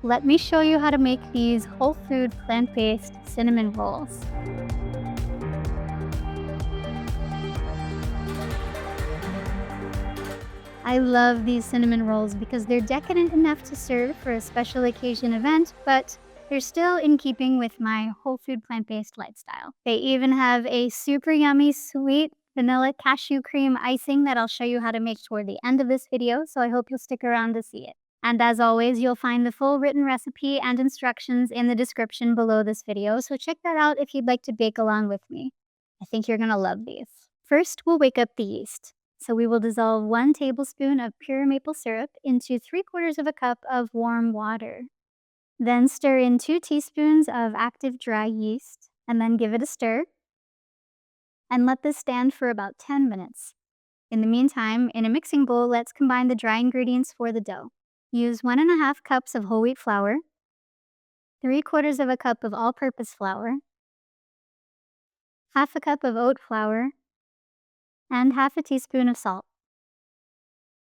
Let me show you how to make these whole food plant-based cinnamon rolls. I love these cinnamon rolls because they're decadent enough to serve for a special occasion event, but they're still in keeping with my whole food plant-based lifestyle. They even have a super yummy sweet vanilla cashew cream icing that I'll show you how to make toward the end of this video, so I hope you'll stick around to see it. And as always, you'll find the full written recipe and instructions in the description below this video, so check that out if you'd like to bake along with me. I think you're gonna love these. First, we'll wake up the yeast. So we will dissolve 1 tablespoon of pure maple syrup into 3/4 of a cup of warm water. Then stir in 2 teaspoons of active dry yeast and then give it a stir and let this stand for about 10 minutes. In the meantime, in a mixing bowl, let's combine the dry ingredients for the dough. Use 1.5 cups of whole wheat flour, 3/4 of a cup of all-purpose flour, half a cup of oat flour, and half a teaspoon of salt.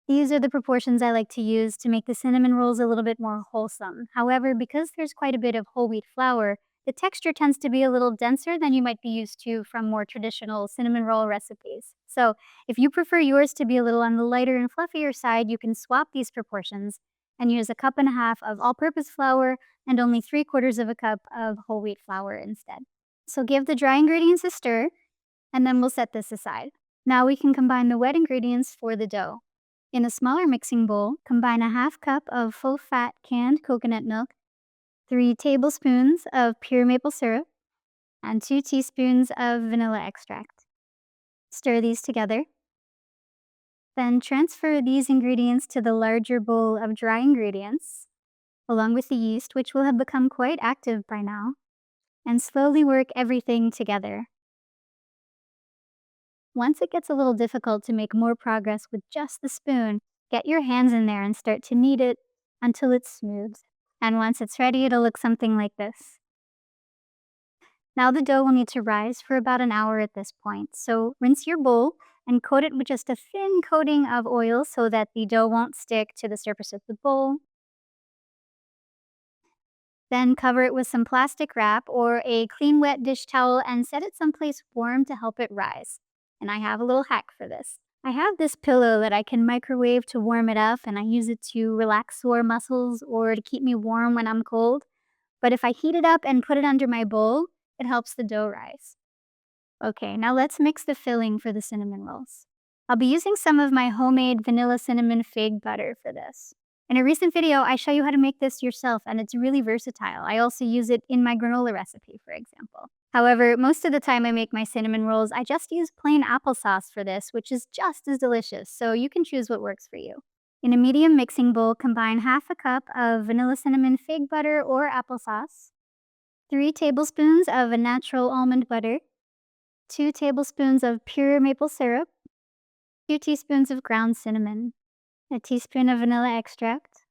These are the proportions I like to use to make the cinnamon rolls a little bit more wholesome. However, because there's quite a bit of whole wheat flour, the texture tends to be a little denser than you might be used to from more traditional cinnamon roll recipes. So if you prefer yours to be a little on the lighter and fluffier side, you can swap these proportions and use 1.5 cups of all-purpose flour and only 3/4 of a cup of whole wheat flour instead. So give the dry ingredients a stir, and then we'll set this aside. Now we can combine the wet ingredients for the dough. In a smaller mixing bowl, combine 1/2 cup of full-fat canned coconut milk, 3 tablespoons of pure maple syrup, and 2 teaspoons of vanilla extract. Stir these together. Then transfer these ingredients to the larger bowl of dry ingredients, along with the yeast, which will have become quite active by now, and slowly work everything together. Once it gets a little difficult to make more progress with just the spoon, get your hands in there and start to knead it until it's smooth. And once it's ready, it'll look something like this. Now the dough will need to rise for about an hour at this point. So rinse your bowl and coat it with just a thin coating of oil so that the dough won't stick to the surface of the bowl. Then cover it with some plastic wrap or a clean wet dish towel and set it someplace warm to help it rise. And I have a little hack for this. I have this pillow that I can microwave to warm it up, and I use it to relax sore muscles or to keep me warm when I'm cold. But if I heat it up and put it under my bowl, it helps the dough rise. Okay, now let's mix the filling for the cinnamon rolls. I'll be using some of my homemade vanilla cinnamon fig butter for this. In a recent video, I show you how to make this yourself, and it's really versatile. I also use it in my granola recipe, for example. However, most of the time I make my cinnamon rolls, I just use plain applesauce for this, which is just as delicious, so you can choose what works for you. In a medium mixing bowl, combine 1/2 cup of vanilla cinnamon fig butter or applesauce, 3 tablespoons of a natural almond butter, 2 tablespoons of pure maple syrup, 2 teaspoons of ground cinnamon, a teaspoon of vanilla extract.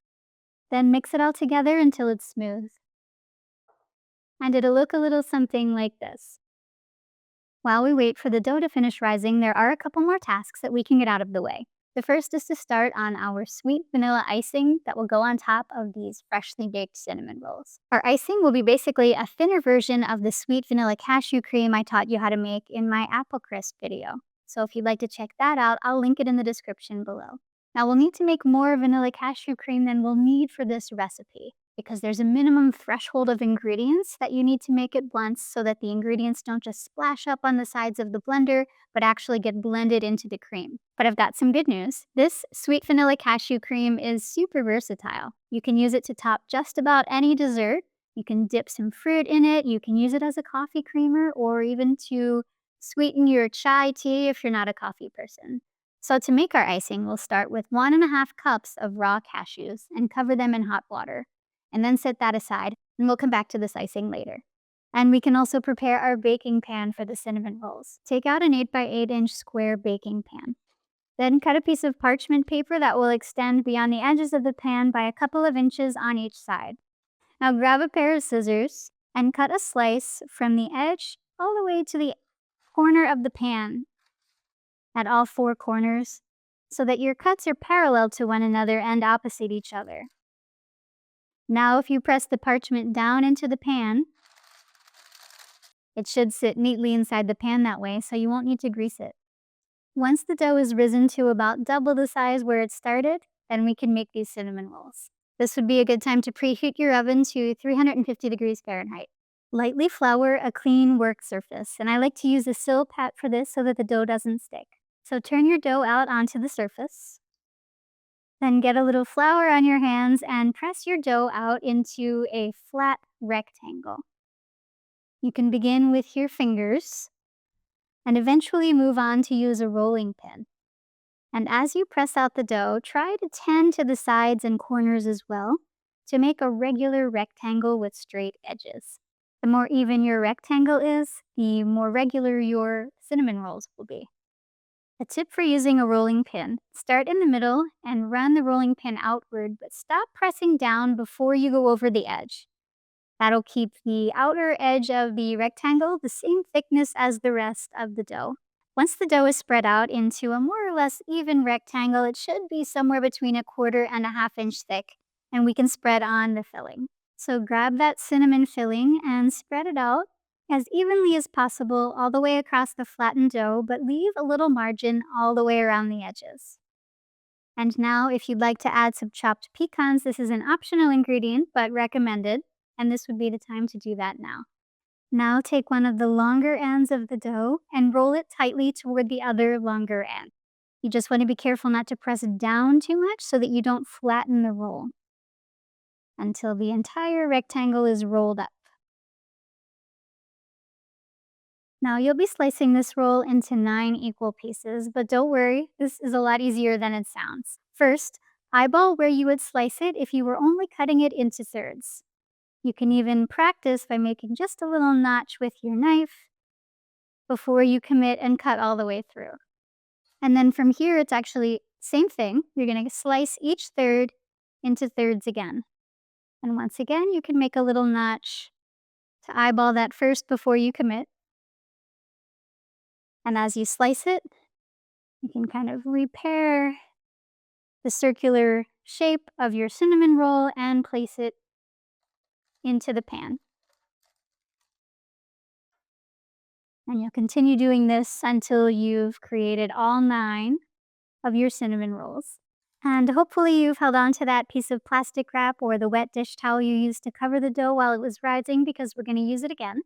Then mix it all together until it's smooth. And it'll look a little something like this. While we wait for the dough to finish rising, there are a couple more tasks that we can get out of the way. The first is to start on our sweet vanilla icing that will go on top of these freshly baked cinnamon rolls. Our icing will be basically a thinner version of the sweet vanilla cashew cream I taught you how to make in my apple crisp video. So if you'd like to check that out, I'll link it in the description below. Now we'll need to make more vanilla cashew cream than we'll need for this recipe, because there's a minimum threshold of ingredients that you need to make at once so that the ingredients don't just splash up on the sides of the blender, but actually get blended into the cream. But I've got some good news. This sweet vanilla cashew cream is super versatile. You can use it to top just about any dessert. You can dip some fruit in it. You can use it as a coffee creamer or even to sweeten your chai tea if you're not a coffee person. So to make our icing, we'll start with 1.5 cups of raw cashews and cover them in hot water, and then set that aside, and we'll come back to this icing later. And we can also prepare our baking pan for the cinnamon rolls. Take out an 8 by 8 inch square baking pan. Then cut a piece of parchment paper that will extend beyond the edges of the pan by a couple of inches on each side. Now grab a pair of scissors and cut a slice from the edge all the way to the corner of the pan at all 4 corners so that your cuts are parallel to one another and opposite each other. Now if you press the parchment down into the pan, it should sit neatly inside the pan that way, so you won't need to grease it. Once the dough is risen to about double the size where it started, then we can make these cinnamon rolls. This would be a good time to preheat your oven to 350 degrees Fahrenheit. Lightly flour a clean work surface, and I like to use a sill pat for this so that the dough doesn't stick. So turn your dough out onto the surface. Then get a little flour on your hands and press your dough out into a flat rectangle. You can begin with your fingers and eventually move on to use a rolling pin. And as you press out the dough, try to tend to the sides and corners as well to make a regular rectangle with straight edges. The more even your rectangle is, the more regular your cinnamon rolls will be. A tip for using a rolling pin: start in the middle and run the rolling pin outward, but stop pressing down before you go over the edge. That'll keep the outer edge of the rectangle the same thickness as the rest of the dough. Once the dough is spread out into a more or less even rectangle, it should be somewhere between 1/4 and 1/2 inch thick, and we can spread on the filling. So grab that cinnamon filling and spread it out as evenly as possible all the way across the flattened dough, but leave a little margin all the way around the edges. And now, if you'd like to add some chopped pecans, this is an optional ingredient, but recommended, and this would be the time to do that now. Now take one of the longer ends of the dough and roll it tightly toward the other longer end. You just want to be careful not to press it down too much so that you don't flatten the roll until the entire rectangle is rolled up. Now you'll be slicing this roll into 9 equal pieces, but don't worry, this is a lot easier than it sounds. First, eyeball where you would slice it if you were only cutting it into thirds. You can even practice by making just a little notch with your knife before you commit and cut all the way through. And then from here, it's actually same thing. You're going to slice each third into thirds again. And once again, you can make a little notch to eyeball that first before you commit. And as you slice it, you can kind of repair the circular shape of your cinnamon roll and place it into the pan. And you'll continue doing this until you've created all 9 of your cinnamon rolls. And hopefully you've held on to that piece of plastic wrap or the wet dish towel you used to cover the dough while it was rising, because we're going to use it again.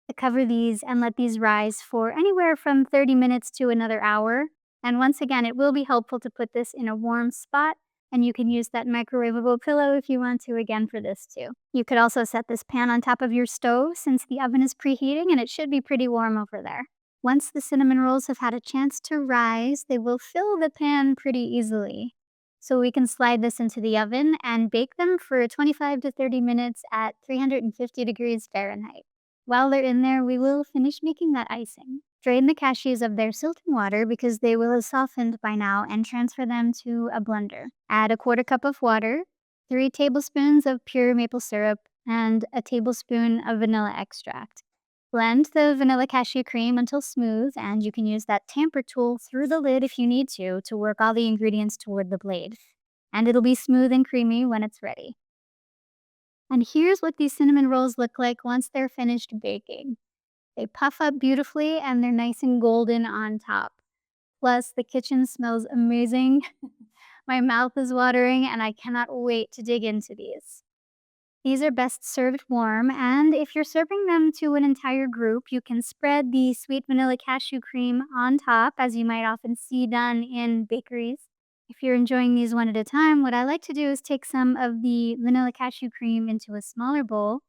To cover these and let these rise for anywhere from 30 minutes to another hour. And once again, it will be helpful to put this in a warm spot, and you can use that microwavable pillow if you want to again for this too. You could also set this pan on top of your stove since the oven is preheating and it should be pretty warm over there. Once the cinnamon rolls have had a chance to rise, they will fill the pan pretty easily. So we can slide this into the oven and bake them for 25 to 30 minutes at 350 degrees Fahrenheit. While they're in there, we will finish making that icing. Drain the cashews of their silt and water because they will have softened by now, and transfer them to a blender. Add 1/4 cup of water, 3 tablespoons of pure maple syrup, and a tablespoon of vanilla extract. Blend the vanilla cashew cream until smooth, and you can use that tamper tool through the lid if you need to work all the ingredients toward the blade. And it'll be smooth and creamy when it's ready. And here's what these cinnamon rolls look like once they're finished baking. They puff up beautifully and they're nice and golden on top. Plus, the kitchen smells amazing. My mouth is watering and I cannot wait to dig into these. These are best served warm, and if you're serving them to an entire group, you can spread the sweet vanilla cashew cream on top, as you might often see done in bakeries. If you're enjoying these one at a time, what I like to do is take some of the vanilla cashew cream into a smaller bowl,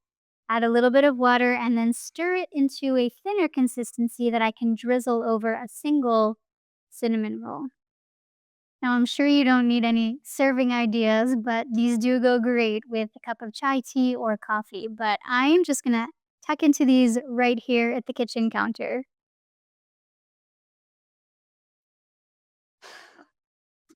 add a little bit of water, and then stir it into a thinner consistency that I can drizzle over a single cinnamon roll. Now, I'm sure you don't need any serving ideas, but these do go great with a cup of chai tea or coffee. But I'm just gonna tuck into these right here at the kitchen counter.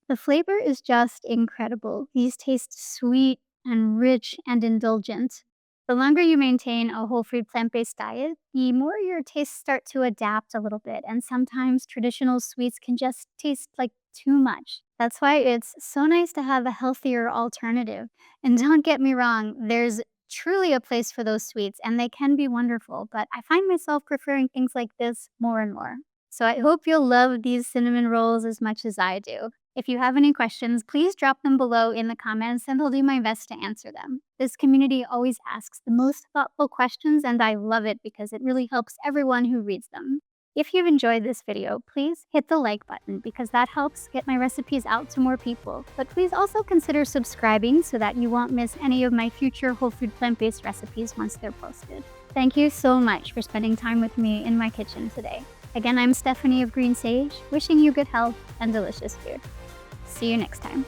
The flavor is just incredible. These taste sweet and rich and indulgent. The longer you maintain a whole food plant-based diet, the more your tastes start to adapt a little bit. And sometimes traditional sweets can just taste like too much. That's why it's so nice to have a healthier alternative. And don't get me wrong, there's truly a place for those sweets and they can be wonderful, but I find myself preferring things like this more and more. So I hope you'll love these cinnamon rolls as much as I do. If you have any questions, please drop them below in the comments and I'll do my best to answer them. This community always asks the most thoughtful questions and I love it because it really helps everyone who reads them. If you've enjoyed this video, please hit the like button because that helps get my recipes out to more people. But please also consider subscribing so that you won't miss any of my future whole food plant-based recipes once they're posted. Thank you so much for spending time with me in my kitchen today. Again, I'm Stephanie of Green Sage, wishing you good health and delicious food. See you next time.